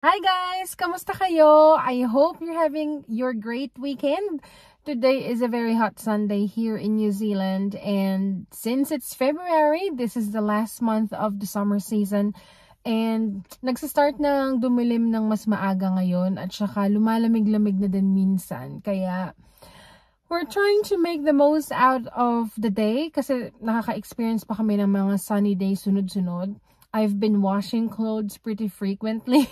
Hi guys! Kamusta kayo? I hope you're having your great weekend. Today is a very hot Sunday here in New Zealand, and since it's February, this is the last month of the summer season, and nagsastart ng dumilim ng mas maaga ngayon at saka lumalamig-lamig na din minsan. Kaya we're trying to make the most out of the day kasi nakaka-experience pa kami ng mga sunny days sunod-sunod. I've been washing clothes pretty frequently.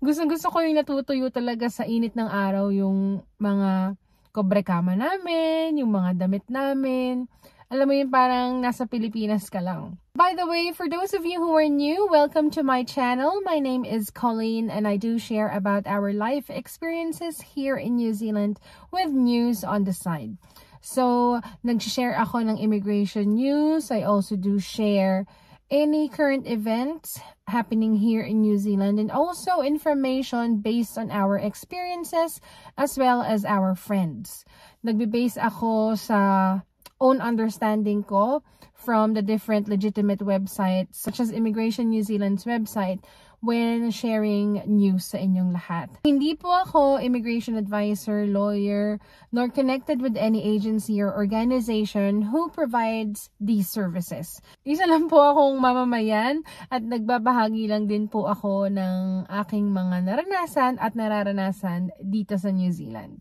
Gusto ko yung natutuyo talaga sa init ng araw yung mga kobrekama namin, yung mga damit namin. Alam mo yun, parang nasa Pilipinas ka lang. By the way, for those of you who are new, welcome to my channel. My name is Colleen and I do share about our life experiences here in New Zealand with news on the side. So, nag-share ako ng immigration news. I also do share any current events happening here in New Zealand and also information based on our experiences as well as our friends. Nagbe-base ako sa own understanding ko from the different legitimate websites such as Immigration New Zealand's website when sharing news sa inyong lahat. Hindi po ako immigration advisor, lawyer, nor connected with any agency or organization who provides these services. Isa lang po akong mamamayan at nagbabahagi lang din po ako ng aking mga naranasan at nararanasan dito sa New Zealand.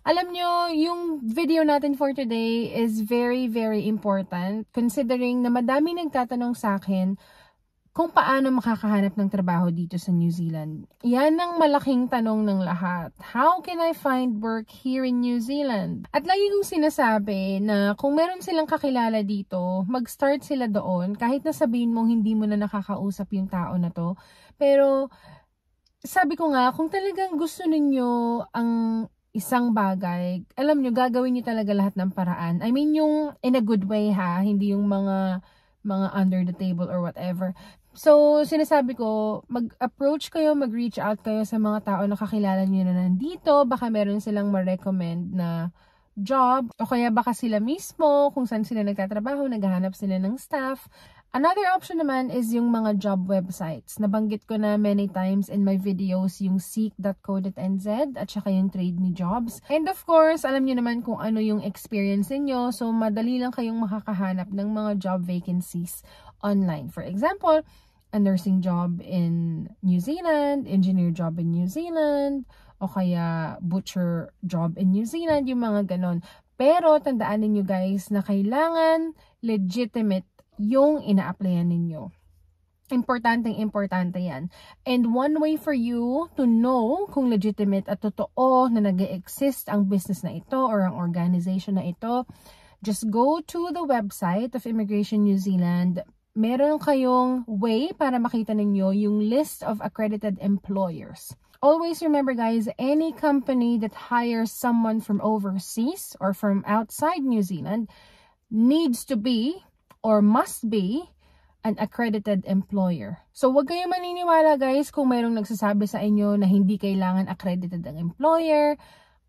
Alam nyo, yung video natin for today is very, very important considering na madami nagtatanong sa akin kung paano makakahanap ng trabaho dito sa New Zealand. Yan ang malaking tanong ng lahat. How can I find work here in New Zealand? At lagi kong sinasabi na kung meron silang kakilala dito, mag-start sila doon kahit na sabihin mong hindi mo na nakakausap yung tao na to. Pero sabi ko nga, kung talagang gusto ninyo ang isang bagay, alam nyo, gagawin nyo talaga lahat ng paraan. I mean, yung in a good way ha, hindi yung mga under the table or whatever. So, sinasabi ko, mag-approach kayo, mag-reach out kayo sa mga tao na kakilala nyo na nandito. Baka meron silang ma-recommend na job. O kaya baka sila mismo, kung saan sila nagtatrabaho, naghahanap sila ng staff. Another option naman is yung mga job websites. Nabanggit ko na many times in my videos yung seek.co.nz at saka yung Trade Me Jobs. And of course, alam nyo naman kung ano yung experience niyo. So, madali lang kayong makakahanap ng mga job vacancies online. For example, a nursing job in New Zealand, engineer job in New Zealand, o kaya butcher job in New Zealand, yung mga ganon. Pero tandaan ninyo guys na kailangan legitimate yung ina-applyan ninyo. Importante yan. And one way for you to know kung legitimate at totoo na nag-exist ang business na ito or ang organization na ito, just go to the website of Immigration New Zealand. Meron kayong way para makita ninyo yung list of accredited employers. Always remember guys, any company that hires someone from overseas or from outside New Zealand needs to be or must be an accredited employer. So wag kayong maniniwala guys kung mayroong nagsasabi sa inyo na hindi kailangan accredited ang employer.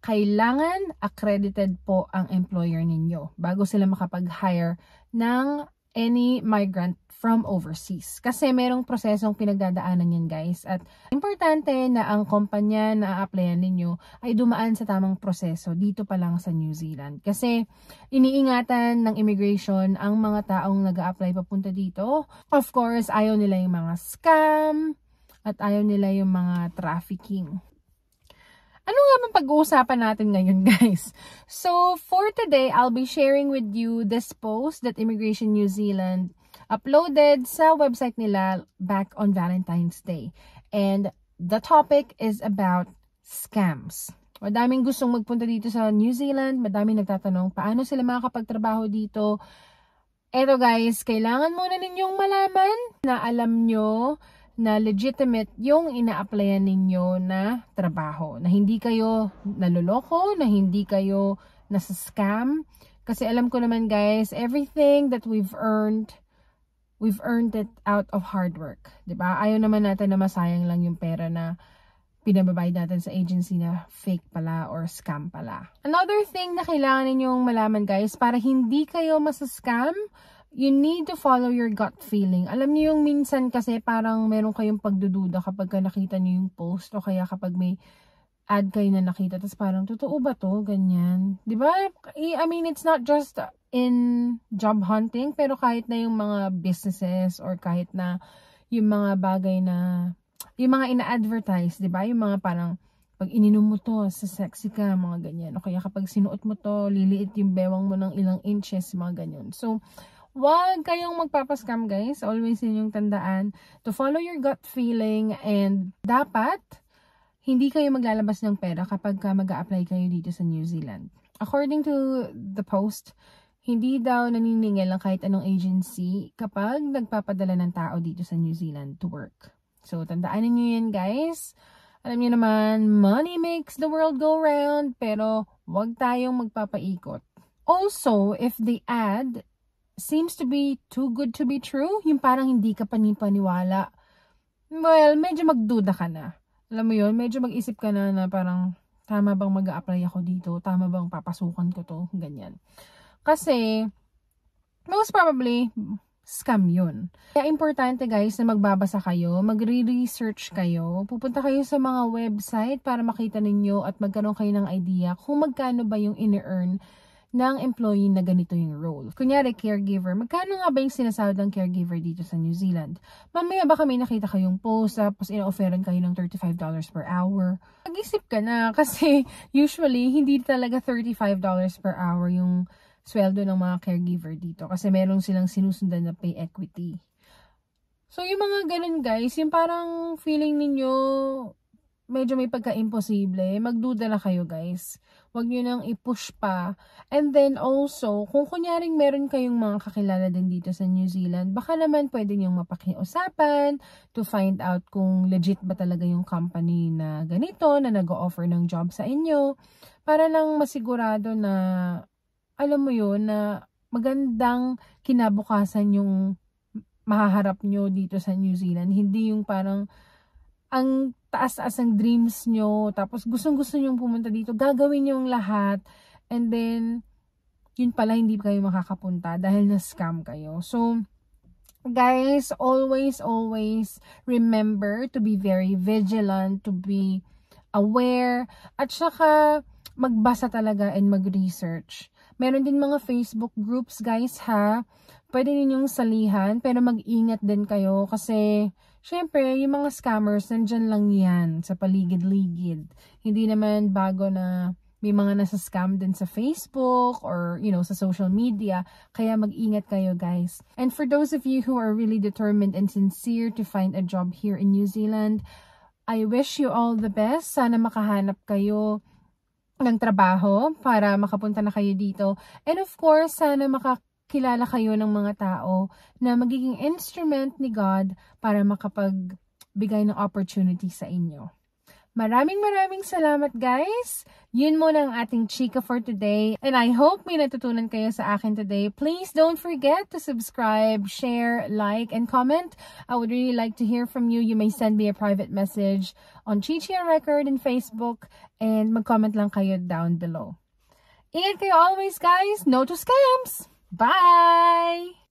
Kailangan accredited po ang employer ninyo bago sila makapag-hire ng any migrant from overseas. Kasi merong prosesong pinagdadaanan yan guys. At importante na ang kumpanya na a-applyan ninyo ay dumaan sa tamang proseso dito pa lang sa New Zealand. Kasi iniingatan ng immigration ang mga taong nag-a-apply papunta dito. Of course, ayaw nila yung mga scam at ayaw nila yung mga trafficking. Ano nga bang pag-uusapan natin ngayon guys? So, for today, I'll be sharing with you this post that Immigration New Zealand uploaded sa website nila back on Valentine's Day. And the topic is about scams. Madaming gustong magpunta dito sa New Zealand, madaming nagtatanong paano sila makakapagtrabaho dito. Eto guys, kailangan muna ninyong malaman na alam nyo na legitimate yung ina-applyan ninyo na trabaho. Na hindi kayo naloloko, na hindi kayo nasa scam. Kasi alam ko naman guys, everything that we've earned it out of hard work. Diba? Ayaw naman natin na masayang lang yung pera na pinababayad natin sa agency na fake pala or scam pala. Another thing na kailangan ninyong malaman guys, para hindi kayo masascam, you need to follow your gut feeling. Alam niyo yung minsan kasi parang meron kayong pagdududa kapag nakita niyo yung post o kaya kapag may ad kayo na nakita. Tapos parang, totoo ba to? Ganyan. Diba? I mean, it's not just in job hunting, pero kahit na yung mga businesses or kahit na yung mga bagay na, yung mga ina-advertise, diba? Yung mga parang, pag ininom mo to, sa sexy ka, mga ganyan. O kaya kapag sinuot mo to, liliit yung bewang mo ng ilang inches, mga ganyan. So, wag kayong magpapascam, guys. Always yun yung tandaan to follow your gut feeling, and dapat hindi kayo maglalabas ng pera kapag mag-a-apply kayo dito sa New Zealand. According to the post, hindi daw naniningil lang kahit anong agency kapag nagpapadala ng tao dito sa New Zealand to work. So, tandaan niyo yan, guys. Alam niyo naman, money makes the world go round, pero wag tayong magpapaikot. Also, if the ad seems to be too good to be true, yung parang hindi ka panipaniwala, well, medyo magduda ka na. Alam mo yun, medyo mag-isip ka na parang, tama bang mag-a-apply ako dito? Tama bang papasukan ko to? Ganyan. Kasi, most probably, scam yun. Kaya importante, guys, na magbabasa kayo, magre-research kayo, pupunta kayo sa mga website para makita ninyo at magkaroon kayo ng idea kung magkano ba yung in-earn ng employee na ganito yung role. Kunyari, caregiver. Magkano nga ba yung sinasahod ng caregiver dito sa New Zealand? Mamaya baka may nakita kayong post, tapos ina-offeran kayo ng $35 per hour. Mag-isip ka na kasi usually hindi talaga $35 per hour yung sweldo ng mga caregiver dito kasi meron silang sinusundan na pay equity. So yung mga ganun, guys, yung parang feeling ninyo medyo may pagka-imposible, magduda na kayo, guys. Huwag nyo nang i-push pa. And then also, kung kunyaring meron kayong mga kakilala din dito sa New Zealand, baka naman pwede nyong mapakiusapan to find out kung legit ba talaga yung company na ganito, na nag-o-offer ng job sa inyo, para lang masigurado na, alam mo yun, na magandang kinabukasan yung mahaharap nyo dito sa New Zealand. Hindi yung parang ang taas-taas ang dreams nyo, tapos gustong-gusto nyo pumunta dito, gagawin nyo yung lahat, and then, yun pala, hindi kayo makakapunta dahil na-scam kayo. So, guys, always remember to be very vigilant, to be aware, at saka, magbasa talaga and mag-research. Meron din mga Facebook groups, guys, ha? Pwede ninyong salihan, pero mag-ingat din kayo kasi syempre, yung mga scammers, nandyan lang yan sa paligid-ligid. Hindi naman bago na may mga nasa-scam din sa Facebook or, you know, sa social media. Kaya mag-ingat kayo, guys. And for those of you who are really determined and sincere to find a job here in New Zealand, I wish you all the best. Sana makahanap kayo ng trabaho para makapunta na kayo dito. And of course, sana kilala kayo ng mga tao na magiging instrument ni God para makapagbigay ng opportunity sa inyo. Maraming salamat, guys. Yun muna ang ating chika for today. And I hope may natutunan kayo sa akin today. Please don't forget to subscribe, share, like, and comment. I would really like to hear from you. You may send me a private message on Chichi Record in Facebook and mag-comment lang kayo down below. Ingat kayo always, guys. No to scams! Bye!